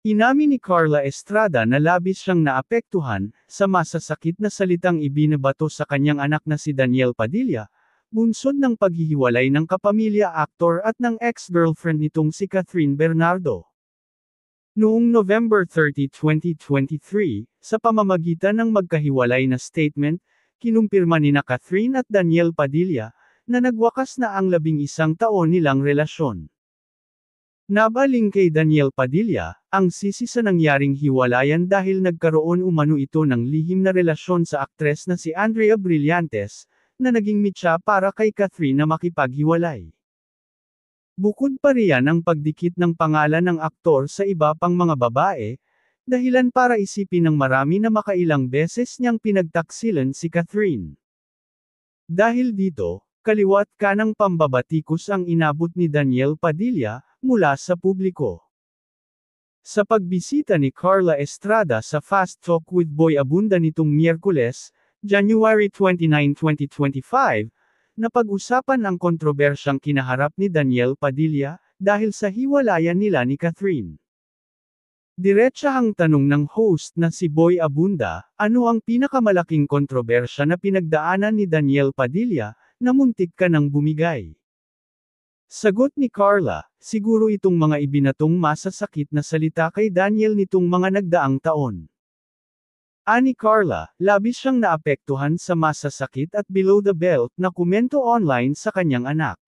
Inamin ni Carla Estrada na labis siyang naapektuhan sa masasakit na salitang ibinabato sa kanyang anak na si Daniel Padilla, bunsod ng paghihiwalay ng kapamilya aktor at ng ex-girlfriend nitong si Catherine Bernardo. Noong November 30, 2023, sa pamamagitan ng magkahiwalay na statement, kinumpirma nina Catherine at Daniel Padilla, na nagwakas na ang 11 taon nilang relasyon. Nabaling kay Daniel Padilla, ang sisi sa nangyaring hiwalayan dahil nagkaroon umano ito ng lihim na relasyon sa aktres na si Andrea Brillantes, na naging mitya para kay Catherine na makipaghiwalay. Bukod pa riyan ang pagdikit ng pangalan ng aktor sa iba pang mga babae, dahilan para isipin ng marami na makailang beses niyang pinagtaksilan si Catherine. Dahil dito, kaliwat kanang pambabatikos ang inabot ni Daniel Padilla, mula sa publiko. Sa pagbisita ni Carla Estrada sa Fast Talk with Boy Abunda nitong Miyerkules, January 29, 2025, napag-usapan ang kontrobersyang kinaharap ni Daniel Padilla, dahil sa hiwalayan nila ni Catherine. Diretsahang tanong ng host na si Boy Abunda, ano ang pinakamalaking kontrobersya na pinagdaanan ni Daniel Padilla, na muntik ka nang bumigay? Sagot ni Carla, siguro itong mga ibinatong masasakit na salita kay Daniel nitong mga nagdaang taon. Ani Carla, labis siyang naapektuhan sa masasakit at below the belt na komento online sa kanyang anak.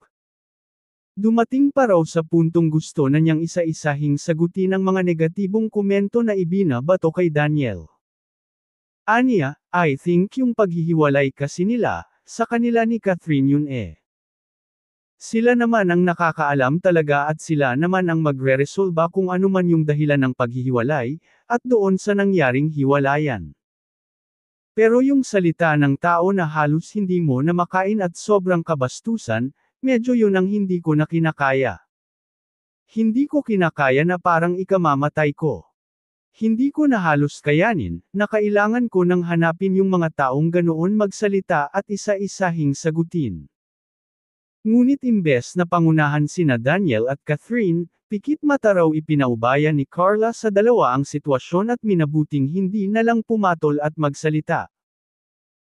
Dumating pa raw sa puntong gusto na niyang isa-isahing sagutin ang mga negatibong komento na ibinabato kay Daniel. Aniya, I think yung paghihiwalay kasi nila, sa kanila ni Catherine yun eh. Sila naman ang nakakaalam talaga at sila naman ang magre-resolba kung ano man yung dahilan ng paghihiwalay, at doon sa nangyaring hiwalayan. Pero yung salita ng tao na halos hindi mo na makain at sobrang kabastusan, medyo yun ang hindi ko na kinakaya. Hindi ko kinakaya na parang ikamamatay ko. Hindi ko na halos kayanin, na kailangan ko nang hanapin yung mga taong ganoon magsalita at isa-isahing sagutin. Ngunit imbes na pangunahan sina Daniel at Catherine, pikit mata raw ipinaubaya ni Carla sa dalawa ang sitwasyon at minabuting hindi na lang pumatol at magsalita.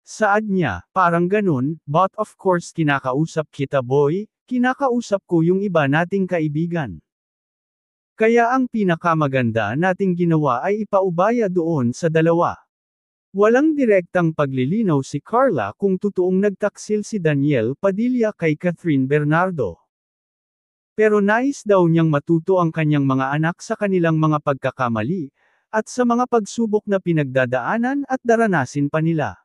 Saad niya, parang ganun, but of course kinakausap kita boy, kinakausap ko yung iba nating kaibigan. Kaya ang pinakamaganda nating ginawa ay ipaubaya doon sa dalawa. Walang direktang paglilinaw si Carla kung totoong nagtaksil si Daniel Padilla kay Catherine Bernardo. Pero nais daw niyang matuto ang kanyang mga anak sa kanilang mga pagkakamali, at sa mga pagsubok na pinagdadaanan at daranasin pa nila.